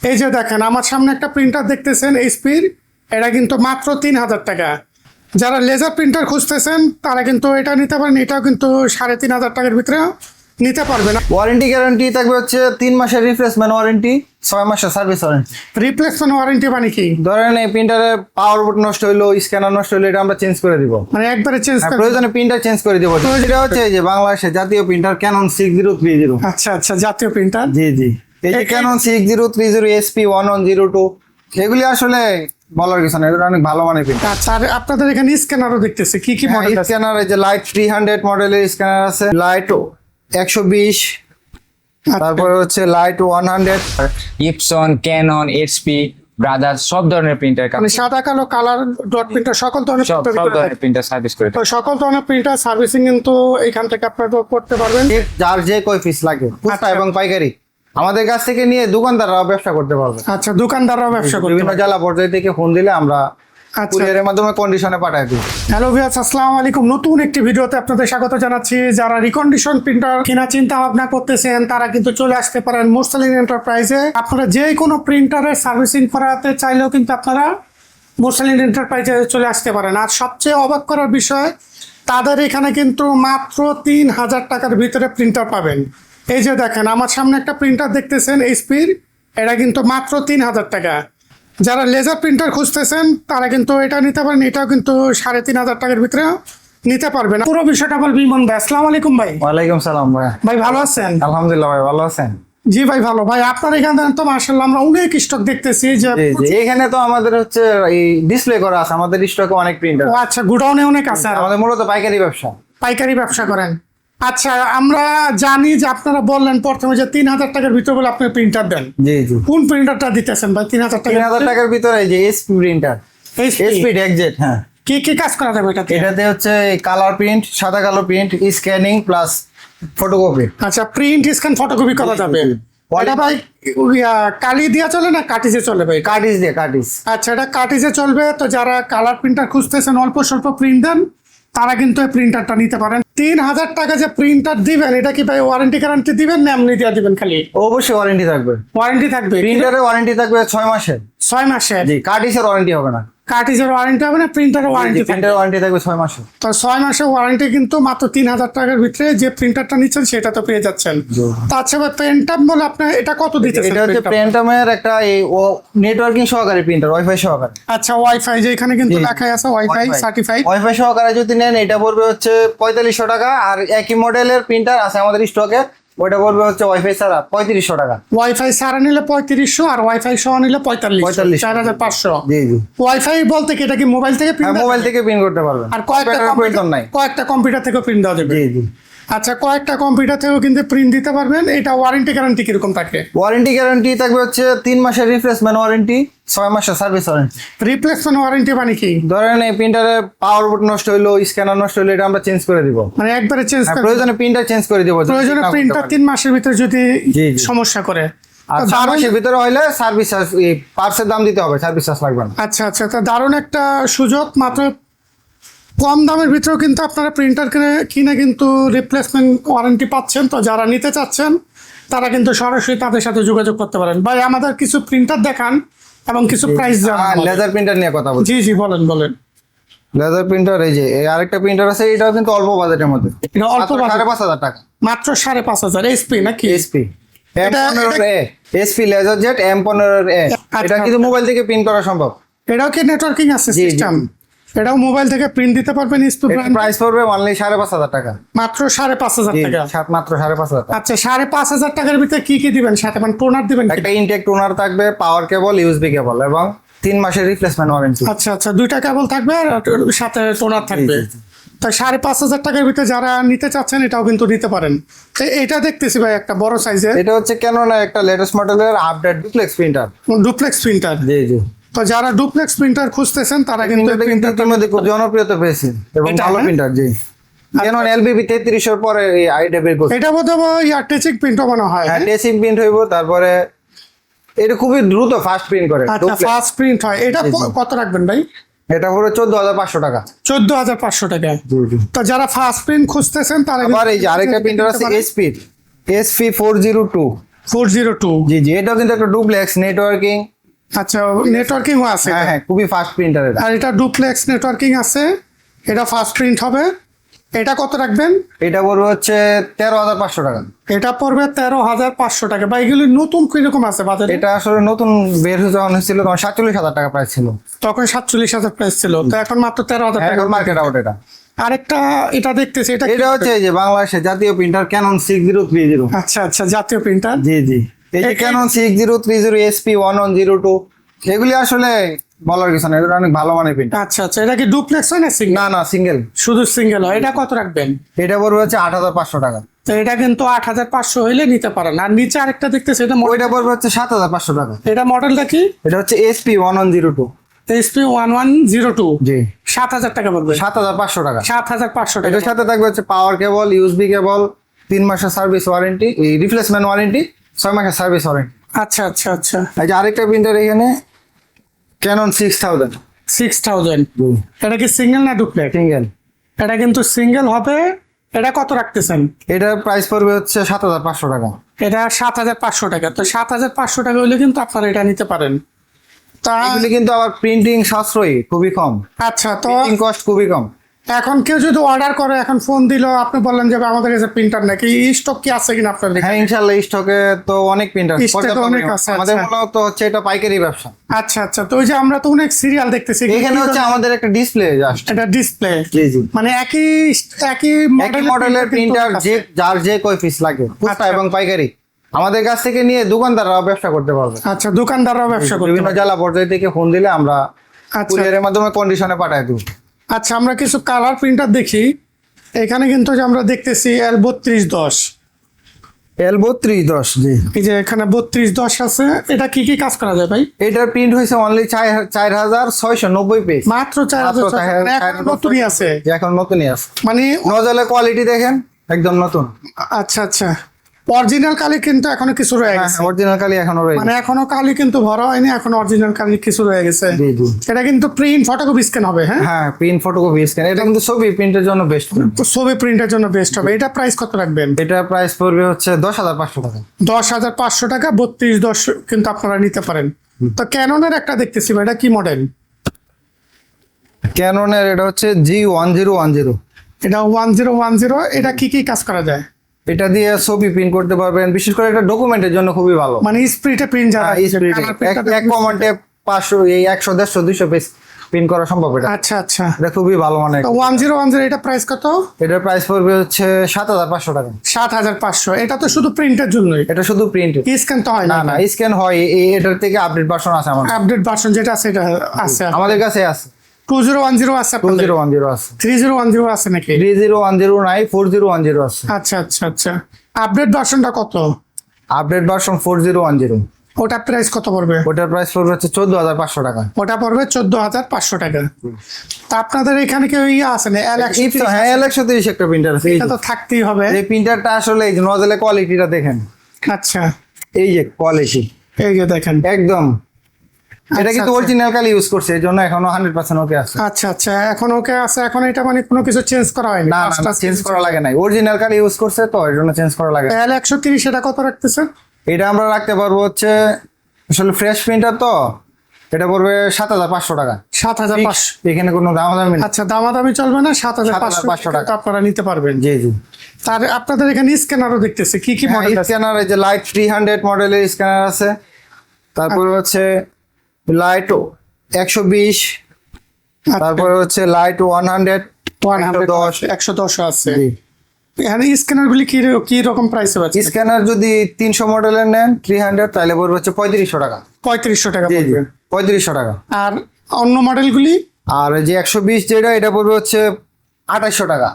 এই যে দেখেন আমার সামনে একটা প্রিন্টার দেখতেছেন এইচপির, এটা কিন্তু মাত্র 3000 টাকা। যারা লেজার প্রিন্টার খুঁজতেছেন তারা কিন্তু এটা নিতে পারেন, এটাও কিন্তু 3500 টাকার ভিতরে নিতে পারবেন। ওয়ারেন্টি গ্যারান্টি থাকবে হচ্ছে 3 মাসের রিপ্লেসমেন্ট ওয়ারেন্টি, 6 মাসের সার্ভিস ওয়ারেন্টি। রিপ্লেসমেন্ট ওয়ারেন্টি মানে কি? ধরেন এই প্রিন্টারের পাওয়ার বোর্ড নষ্ট হইলো, স্ক্যানার নষ্ট হইলো, এটা আমরা চেঞ্জ করে দিব, মানে একবারে চেঞ্জ করে? প্রয়োজনে প্রিন্টার চেঞ্জ করে দিব। এটা হচ্ছে এই যে বাংলাদেশের জাতীয় প্রিন্টার ক্যানন 6030। আচ্ছা আচ্ছা, জাতীয় প্রিন্টার। জি জি, এই যে ক্যানন 6030 এসপি 1102, এগুলি আসলে বলার কিছু না, এটা অনেক ভালো মানের প্রিন্টার। আচ্ছা, আর আপনাদের এখানে স্ক্যানারও দেখতেছি, কি কি মডেল আছে? স্ক্যানার এই যে লাইট 300 মডেলের স্ক্যানার আছে, লাইট 120, তারপরে হচ্ছে light 100। Epson, Canon, HP, brothers সব ধরনের প্রিন্টার মানে সাদা কালো কালার ডট প্রিন্টার সকল ধরনের সব printer করে ধরনের থাকে। প্রিন্টার সার্ভিস করে তো সকল ধরনের প্রিন্টার সার্ভিসিং কিন্তু এখান থেকে আপনারা করতে পারবেন। যার যে কয় পিস লাগে খুচরা আচ্ছা। এবং পাইকারি আমাদের কাছ থেকে নিয়ে দোকানদাররাও ব্যবসা করতে পারবে। আচ্ছা, দোকানদাররাও ব্যবসা করতে বিভিন্ন পারবে। জেলা পর্যায় থেকে ফোন দিলে আমরা আচ্ছা। কুরিয়ারের মাধ্যমে কন্ডিশনে পাঠাই দিই। হ্যালো ভিউয়ার্স, আসসালামু আলাইকুম। নতুন একটি ভিডিওতে আপনাদের স্বাগত জানাচ্ছি। যারা রিকন্ডিশন প্রিন্টার কেনার চিন্তা ভাবনা করতেছেন তারা কিন্তু চলে আসতে পারেন মুরসালিন এন্টারপ্রাইজে। আপনারা যে কোনো প্রিন্টারের সার্ভিসিং করাতে চাইলেও কিন্তু আপনারা মুরসালিন এন্টারপ্রাইজে চলে আসতে পারেন। আর সবচেয়ে অবাক করার বিষয়, তাদের এখানে কিন্তু মাত্র 3000 টাকার ভিতরে প্রিন্টার পাবেন। এই যে দেখেন আমার সামনে একটা প্রিন্টার দেখতেছেন এইচপির, এটা কিন্তু মাত্র 3000 টাকা। যারা লেজার প্রিন্টার খুঁজতেছেন তারা কিন্তু এটা নিতে পারেন, এটাও কিন্তু 3500 টাকার ভিতরে নিতে পারবেন। পুরো বিষয়টা বলবো ইমন ভাই। আসসালামু আলাইকুম ভাই। ওয়ালাইকুম সালাম ভাই। ভাই ভালো আছেন? আলহামদুলিল্লাহ ভাই, ভালো আছেন? জি ভাই ভালো। ভাই আপনার এখানে তো মাশাআল্লাহ আমরা অনেক স্টক দেখতেছি যে জি জি, এখানে তো আমাদের হচ্ছে এই ডিসপ্লে করা আছে, আমাদের স্টকে অনেক প্রিন্টার। ও আচ্ছা, গোডাউনে অনেক আছে। আর আমাদের মূলত পাইকারি ব্যবসা। পাইকারি ব্যবসা করেন? আচ্ছা, আমরা জানি যে আপনারা বললেন প্রথমে যে 3000 টাকার ভিতরে বলে আপনি প্রিন্টার দেন। জি জি, কোন প্রিন্টারটা দিতেছেন ভাই 3000 টাকা? 3000 টাকার ভিতরে এই যে এসপি প্রিন্টার, এসপি ডেকজেট। হ্যাঁ, কি কি কাজ করা যাবে এটাতে? এটাতে হচ্ছে কালার প্রিন্ট, সাদা কালো প্রিন্ট, স্ক্যানিং প্লাস ফটোকপি। আচ্ছা, প্রিন্ট স্ক্যান ফটোকপি করা যাবে। এটা ভাই কালি দিয়া চলে না কাটিজে চলে ভাই? কার্টিজ দিয়ে, কার্টিজ। আচ্ছা, এটা কাটিজে চলবে। তো যারা কালার প্রিন্টার খুঁজতেছেন অল্প স্বল্প প্রিন্ট দেন তারা কিন্তু এই প্রিন্টারটা নিতে পারেন। 3000 টাকা যে প্রিন্টার দিবেন এটা কি ভাই ওয়ারেন্টি গ্যারান্টি দিবেন না এমনি দিয়ে দিবেন? খালি অবশ্যই ওয়ারেন্টি থাকবে। ওয়ারেন্টি থাকবে? প্রিন্টারের ওয়ারেন্টি থাকবে 6 মাসের। 6 মাসের? জি, কার্টিজের ওয়ারেন্টি হবে না। কাটিজের ওয়ারেন্টি হবে না, প্রিন্টারের ওয়ারেন্টি থাকবে? প্রিন্টারের ওয়ারেন্টি থাকবে 6 মাসের। তো 6 মাসের ওয়ারেন্টি কিন্তু মাত্র 3000 টাকার ভিতরে যে প্রিন্টারটা নিচ্ছেন সেটা তো পেয়ে যাচ্ছেন। তাছাড়া পেন্টাম বলে আপনার এটা কত দিতেছেন? এটা হচ্ছে Pentium? প্রিন্টামের একটা এই নেটওয়ার্কিং সহকারী প্রিন্টার, ওয়াইফাই সহকারী। আচ্ছা, ওয়াইফাই যে এখানে কিন্তু জি। লেখাই আছে ওয়াইফাই সার্টিফাইড। ওয়াইফাই সহকারে যদি নেন এটা পড়বে হচ্ছে 4500 টাকা। আর একই মডেলের প্রিন্টার আছে আমাদের স্টকে, ওটা পড়বে হচ্ছে ওয়াইফাই ছাড়া 3500 টাকা। ওয়াইফাই ছাড়া নিলে 3500 আর ওয়াইফাই সহ নিলে 4500, 4500। জি জি, ওয়াইফাই বলতে কি এটা কি মোবাইল থেকে প্রিন্ট? মোবাইল থেকে প্রিন্ট করতে পারবেন, আর কয়েকটা প্রয়োজন নাই। কয়েকটা কম্পিউটার থেকে প্রিন্ট দেওয়া যাবে? জি জি, আচ্ছা, কয়েকটা কম্পিউটার থেকেও কিন্তু প্রিন্ট দিতে পারবেন। এটা ওয়ারেন্টি গ্যারান্টি কিরকম থাকে? ওয়ারেন্টি গ্যারান্টি থাকবে হচ্ছে 3 মাসের রিপ্লেসমেন্ট ওয়ারেন্টি, 6 মাসের সার্ভিস ওয়ারেন্টি। রিপ্লেসমেন্ট ওয়ারেন্টি মানে কি? ধরেন এই প্রিন্টারের পাওয়ার বোর্ড নষ্ট হইলো, স্ক্যানার নষ্ট হইলো, এটা আমরা চেঞ্জ করে দিব, মানে একবারে চেঞ্জ করে? প্রয়োজনে প্রিন্টার চেঞ্জ করে দিব। প্রয়োজনে প্রিন্টার 3 মাসের ভিতরে যদি জি, জি। সমস্যা করে? আর তো 6 মাসের ভিতরে হইলে সার্ভিস চার্জ, পার্টসের দাম দিতে হবে, সার্ভিস চার্জ লাগবে না। আচ্ছা আচ্ছা, তা দারুণ একটা সুযোগ। মাত্র কম দামের ভিতরেও কিন্তু আপনারা প্রিন্টার কিনে কিন্তু রিপ্লেসমেন্ট ওয়ারেন্টি পাচ্ছেন। তো যারা নিতে চাচ্ছেন তারা কিন্তু সরাসরি তাদের সাথে যোগাযোগ করতে পারেন। ভাই আমাদের কিছু প্রিন্টার দেখান এবং কিছু প্রাইস জানান। লেজার প্রিন্টার নিয়ে কথা বলছি। জি জি, বলেন বলেন। লেজার প্রিন্টার এই যে এই আরেকটা প্রিন্টার আছে, এটাও কিন্তু অল্প বাজেটের মধ্যে, এটা অল্প বাজেট? 5500 টাকা। মাত্র 5500 এসপি নাকি? এসপি এটা- M15A, SP laser jet M15A। এটা কিন্তু মোবাইল থেকে প্রিন্ট করা সম্ভব। এটাও কি নেটওয়ার্কিং আছে জি, জি। সিস্টেম? এটাও মোবাইল থেকে প্রিন্ট দিতে পারবেন? প্রাইস পড়বে অনলি 5500 টাকা। মাত্র 5500 জি, টাকা? মাত্র 5500 টাকা। আচ্ছা, 5500 টাকার ভিতরে কি কি দিবেন সাথে? মানে টোনার দিবেন কি? একটা ইনটেক টোনার থাকবে, পাওয়ার কেবল, ইউএসবি কেবল এবং 3 মাসের রিপ্লেসমেন্ট ওয়ারেন্টি। আচ্ছা আচ্ছা, 2টা কেবল থাকবে আর সাথে টোনার থাকবে। জি, জি। তো 5500 টাকার ভিতরে যারা নিতে চাচ্ছেন এটাও কিন্তু নিতে পারেন। তো এটা দেখতেছি ভাই একটা বড় সাইজের এটা হচ্ছে ক্যানন একটা লেটেস্ট মডেলের update duplex printer. Duplex printer. জি জি, তো যারা ডুপ্লেক্স প্রিন্টার খুঁজতেছেন তারা কিন্তু প্রিন্টারটা কিন্তু ইতিমধ্যে খুব জনপ্রিয়তা পেয়েছে এবং এটা, ভালো হ্যাঁ? প্রিন্টার। জি, ক্যানন LBB 33 এর পরে এই আইডেবের করছে। এটা বোধহয় টেচিং প্রিন্টও মনে হয়। হ্যাঁ, টেসিং প্রিন্ট হইব। তারপরে এটা খুবই দ্রুত ফাস্ট প্রিন্ট করে। আচ্ছা, ফার্স্ট প্রিন্ট হয়। এটা কত রাখবেন ভাই? এটা পুরো 14500 টাকা। 14500 টাকা। জি জি, তো যারা ফার্স্ট প্রিন্ট খুঁজতেছেন তারা আবার এই যে আরেকটা প্রিন্টার আছে এসপি 402, 402। জি জি, এটাও কিন্তু একটা ডুপ্লেক্স নেটওয়ার্কিং। আচ্ছা, নেটওয়ার্কিংও আছে। হ্যাঁ হ্যাঁ, খুবই ফাস্ট প্রিন্টার এটা। আর এটা ডুপ্লেক্স নেটওয়ার্কিং আছে, এটা ফার্স্ট প্রিন্ট হবে। এটা কত রাখবেন? এটা পড়বে হচ্ছে 13,500 টাকা। এটা পড়বে 13,500 টাকা। বা এগুলি নতুন কিরকম আছে বাজারে? এটা আসলে নতুন বের হয়ে যখন হয়েছিল তখন 47,000 টাকা প্রাইস ছিল। তখন 47,000 প্রাইস ছিল, তো এখন মাত্র 13,000 টাকা। এখন মার্কেট আউট এটা। আরেকটা এটা দেখতেছি, এটা এটা হচ্ছে এই যে বাংলাদেশের জাতীয় প্রিন্টার ক্যানন 6030। আচ্ছা আচ্ছা, জাতীয় প্রিন্টার। জি জি, এই যে ক্যানন 6030 এসপি 1102, এগুলি আসলে বলার কিছু না, এটা অনেক ভালো মানের প্রিন্টার। আচ্ছা আচ্ছা, এটা কি ডুপ্লেক্স হয় না সিঙ্গেল? না না, সিঙ্গেল। শুধু সিঙ্গেল হয়। এটা কত রাখবেন? এটা পড়বে হচ্ছে 8,500 টাকা। তো এটা কিন্তু 8,500 হইলে নিতে পারেন। আর নিচে আরেকটা দেখতেছি, এটা ওইটা পড়বে হচ্ছে 7,500 টাকা। এটা মডেলটা কি? এটা হচ্ছে এসপি 1102। এসপি 1102। জি, 7,000 টাকা পড়বে। 7,500 টাকা। 7,500 টাকা। এটার সাথে থাকবে হচ্ছে পাওয়ার কেবল, ইউএসবি কেবল, 3 মাসের সার্ভিস ওয়ারেন্টি, এই রিপ্লেসমেন্ট ওয়ারেন্টি, 6 মাসের সার্ভিস ওয়ারেন্টি। আচ্ছা আচ্ছা আচ্ছা, এই যে আরেকটা প্রিন্টার এখানে ক্যানন 6000 6,000। এটা কি সিঙ্গেল না ডুপ্লেক্স? সিঙ্গেল। এটা কিন্তু সিঙ্গেল হবে। এটা কত রাখতেছেন? এটার প্রাইস পড়বে হচ্ছে 7,500 টাকা। এটা 7,500 টাকা। তো 7,500 টাকা হইলে কিন্তু আপনারা এটা নিতে পারেন। তা এগুলি কিন্তু আবার প্রিন্টিং সাশ্রয়ী, খুবই কম। আচ্ছা, তো প্রিন্টিং কস্ট খুবই কম। এখন কেউ যদি অর্ডার করে, এখন ফোন দিল, আপনি বললেন যে আমাদের কাছে প্রিন্টার নাকি, স্টক কি আছে কিনা আপনার? হ্যাঁ ইনশাআল্লাহ, স্টকে তো অনেক প্রিন্টার স্টকে অনেক আছে, আমাদের আচ্ছা। মূলত হচ্ছে এটা পাইকারি ব্যবসা। আচ্ছা আচ্ছা, তো ওই যে আমরা তো অনেক সিরিয়াল দেখতেছি, এখানে হচ্ছে আমাদের একটা ডিসপ্লে জাস্ট। এটা ডিসপ্লে। জি জি, মানে একই একই মডেলের প্রিন্টার, যে যার যে কয় পিস লাগে, খুচরা আচ্ছা। এবং পাইকারি, আমাদের কাছ থেকে নিয়ে দোকানদাররাও ব্যবসা করতে পারবে। আচ্ছা, দোকানদাররাও ব্যবসা করতে বিভিন্ন পারে। জেলা পর্যায় থেকে ফোন দিলে আমরা আচ্ছা কুরিয়ারের মাধ্যমে কন্ডিশনে পাঠাই দেব। আচ্ছা, আমরা কিছু কালার প্রিন্টার দেখি। এখানে কিন্তু যে আমরা দেখতেছি L3210। L3210। জি, এই যে এখানে 3210 আছে। এটা কি কি কাজ করা যায় ভাই? এটার প্রিন্ট হয়েছে অনলি 4,690 পেজ। মাত্র 4,000। নতুনই আছে, এখন নতুনই আছে। মানে নজলের কোয়ালিটি দেখেন, একদম নতুন। আচ্ছা আচ্ছা, অরিজিনাল কালি কিন্তু এখনো কিছু রয়ে গেছে। অরিজিনাল কালি এখনো রয়েছে। মানে এখনো কালি কিন্তু ভরা হয়নি, এখন অরিজিনাল কালি কিছু রয়ে গেছে। জি জি, এটা কিন্তু প্রিন্ট ফটোকপি স্ক্যান হবে। হ্যাঁ, হ্যাঁ প্রিন্ট ফটোকপি স্ক্যান, এটা কিন্তু ছবি প্রিন্টের জন্য বেস্ট। তো ছবি প্রিন্টের জন্য বেস্ট হবে। এটা প্রাইস কত রাখবেন? এটা প্রাইস পড়বে হচ্ছে 10,500 টাকা। 10,500 টাকা। 3210 কিন্তু আপনারা নিতে পারেন। তো ক্যাননের একটা দেখতেছি, এটা কি মডেল? ক্যাননের এটা হচ্ছে G1010। এটা 1010। এটা কি কি কাজ করা যায়? এটা দিয়ে ছবি প্রিন্ট করতে পারবেন, বিশেষ করে এটা ডকুমেন্টের জন্য খুবই ভালো। মানে স্প্রিটে প্রিন্ট যারা এক কমান্ডে 500, 100, 150, 200 পেজ প্রিন্ট করা সম্ভব। এটা আচ্ছা আচ্ছা, এটা খুবই ভালো মানে। 1010 এটা প্রাইস কত? এটার প্রাইস পড়বে হচ্ছে 7,500 টাকা। 7,500। এটা তো শুধু প্রিন্টের জন্যই, এটা শুধু প্রিন্ট, স্ক্যান তো হয় না না? না, স্ক্যান হয়। এটার থেকে আপডেট ভার্সন আছে আমাদের। আপডেট ভার্সন যেটা আছে এটা আছে আমাদের কাছে আছে। 2010 আছে, 2010 আছে, 3010 আছে নাকি? 3010 নাই, 4010 আছে। আচ্ছা আচ্ছা আচ্ছা, আপডেট ভার্সনটা কত? Update version 4010। ওটা প্রাইস কত পড়বে? ওটার প্রাইস পড়বে হচ্ছে 14,500 টাকা। ওটা পড়বে 14,500 টাকা। তা আপনাদের এখানে কেউ আছে না L130? হ্যাঁ, L130 একটা প্রিন্টার আছে। এটা তো থাকতেই হবে। এই প্রিন্টারটা আসলে এই যে নজলের কোয়ালিটিটা দেখেন, আচ্ছা, এই যে কোয়ালিটি এই যে দেখেন একদম। এটা কিন্তু আচ্ছা, অরিজিনাল কালি ইউজ করছে, এই জন্য এখনো 100% ওকে আছে। আচ্ছা আচ্ছা, এখন ওকে আছে। এখন এটা মানে কোনো কিছু চেঞ্জ করা হয়নি? না না, চেঞ্জ করা লাগে নাই, অরিজিনাল কালি ইউজ করছে তো এর জন্য চেঞ্জ করা লাগে। L130 এটা কত রাখতেছেন? এটা আমরা রাখতে পারবো হচ্ছে, আসলে ফ্রেশ প্রিন্টার তো, এটা পড়বে 7,500 টাকা। 7,500। এখানে কোনো দামাদামি নেই। আচ্ছা, দামাদামি চলবে না? 7,500 টাকা টাকা আপনারা নিতে পারবেন। জি জি। তার আপনাদের এখানে স্ক্যানারও দেখতেছি, কি কি মডেল আছে? স্ক্যানার, এই যে লাইট 300 মডেলের স্ক্যানার আছে, তারপরে হচ্ছে লাইট 120, তারপরে হচ্ছে লাইট 100, 110 আছে। জি। এখানে স্ক্যানার গুলি কি রকম প্রাইসে পাচ্ছে? স্ক্যানার যদি 300 মডেলের নেন 300, তাহলে পড়বে হচ্ছে 3500 টাকা। 3500 টাকা জি জি, পড়বে। 3500 টাকা। আর অন্য মডেলগুলি? আর যে 120 যেটা, এটা পড়বে হচ্ছে 2800 টাকা।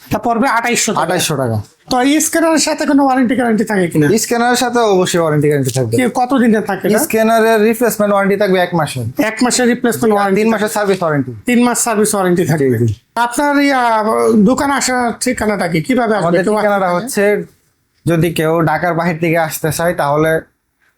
এটা পড়বে 2800 টাকা। 2800 টাকা। তো এই স্ক্যানারের সাথে কোনো ওয়ারেন্টি গ্যারান্টি থাকে কিনা? স্ক্যানারের সাথে অবশ্যই ওয়ারেন্টি গ্যারান্টি থাকবে। কি কতদিনের থাকে এটা? স্ক্যানারের রিপ্লেসমেন্ট ওয়ারেন্টি থাকবে 1 মাসের। 1 মাসের রিপ্লেসমেন্ট ওয়ারেন্টি, 3 মাসের সার্ভিস ওয়ারেন্টি। 3 মাস সার্ভিস ওয়ারেন্টি থাকে। জি, জি। আপনার দোকান আসার ঠিকানাটা কি, কিভাবে আসবে? আমাদের ঠিকানাটা হচ্ছে, যদি কেউ ঢাকার বাহির থেকে আসতে চায় তাহলে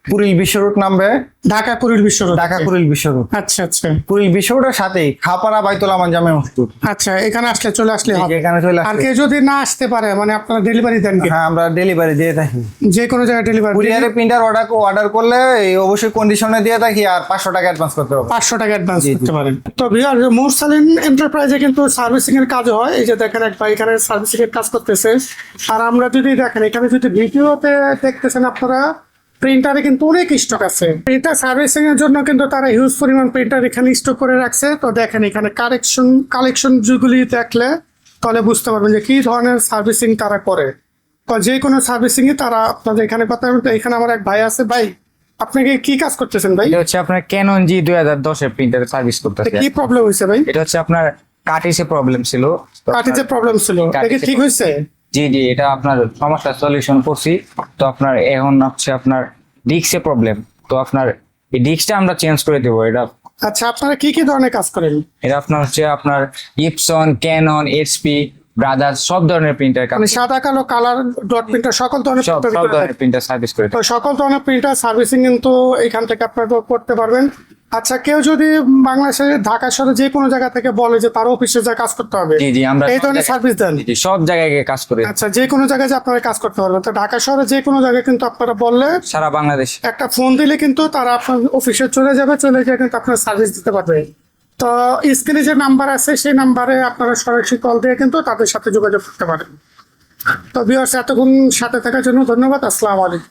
কুড়িল বিশ্ব রোড নামবে, ঢাকা কুড়িল বিশ্ব রোড ঢাকা থেকে। কুড়িল বিশ্ব রোড। আচ্ছা আচ্ছা কুড়িল বিশ্ব রোডের সাথেই খাপাড়া বাইতুল আমান জামে মসজিদ। আচ্ছা, এখানে আসলে চলে আসলে হবে। এখানে চলে আর আসবে। কেউ যদি না আসতে পারে, মানে আপনারা ডেলিভারি দেন কি? হ্যাঁ, আমরা ডেলিভারি দিয়ে থাকি। যে কোনো জায়গায় ডেলিভারি কুরিয়ারে প্রিন্টার অর্ডার করলে এই অবশ্যই কন্ডিশনে দিয়ে থাকি, আর 500 টাকা অ্যাডভান্স করতে হবে। 500 টাকা অ্যাডভান্স জি, জি। করতে পারেন। তো ভিউয়ার, মুরসালিন এন্টারপ্রাইজে কিন্তু সার্ভিসিং এর কাজ হয়। এই যে দেখেন এক ভাই এখানে সার্ভিসিং এর কাজ করতেছে। আর আমরা যদি দেখেন এখানে যদি ভিডিওতে দেখতেছেন আপনারা, প্রিন্টারে কিন্তু অনেক স্টক আছে। প্রিন্টার সার্ভিসিং এর জন্য কিন্তু তারা হিউজ পরিমাণ প্রিন্টার এখানে স্টক করে রাখছে। তো দেখেন এখানে কালেকশন যেগুলি দেখলে তাহলে বুঝতে পারবেন যে কি ধরনের সার্ভিসিং তারা করে। তো যে কোনো সার্ভিসিং এ তারা আপনাদের এখানে কথা বলতে। এখানে আমার এক ভাই আছে। ভাই, আপনাকে কি কাজ করতেছেন ভাই? এটা হচ্ছে আপনার ক্যানন জি 2010 এর প্রিন্টার সার্ভিস করতেছে। কি প্রবলেম হয়েছে ভাই? এটা হচ্ছে আপনার কাটিসে প্রবলেম ছিল, তো কাটিতে প্রবলেম ছিল, এটা কি কাটিতে ঠিক হয়েছে? জি জি, এটা আপনার সমস্যার সলিউশন করছি। তো আপনার এখন হচ্ছে আপনার ডিস্কে প্রবলেম, তো আপনার এই ডিস্কটা আমরা চেঞ্জ করে দেবো। এটা আচ্ছা, আপনারা কি কি ধরনের কাজ করেন? এটা আপনার হচ্ছে আপনার ইপসন, ক্যানন, এইচপি, ব্রাদার্স সব ধরনের প্রিন্টার মানে সাদা কালো কালার ডট প্রিন্টার সকল ধরনের সব printer সব করে ধরনের থাকেন। প্রিন্টার সার্ভিস করে তো সকল ধরনের প্রিন্টার সার্ভিসিং কিন্তু এখান থেকে আপনারা করতে পারবেন। আচ্ছা, কেউ যদি বাংলাদেশে ঢাকা শহরে যে কোনো জায়গা থেকে বলে যে তার অফিসে যা কাজ করতে হবে, জি জি, আমরা এই সব ধরনের জায়গায়- সার্ভিস দেন? জি, জি, সব জায়গায় গিয়ে কাজ করে আচ্ছা, যে কোনো জায়গায় যে আপনারা কাজ করতে পারবেন। তো ঢাকা শহরে যে কোনো জায়গায় কিন্তু আপনারা বললে সারা বাংলাদেশ। একটা ফোন দিলে কিন্তু তারা আপনার অফিসে চলে যাবে, চলে গিয়ে কিন্তু আপনার সার্ভিস দিতে পারবে। তো স্ক্রিনে যে নাম্বার আছে সেই নাম্বারে আপনারা সরাসরি কল দিয়ে কিন্তু তাদের সাথে যোগাযোগ করতে পারেন। তো ভিউয়ার্স, এতক্ষণ সাথে থাকার জন্য ধন্যবাদ। আসসালামু আলাইকুম।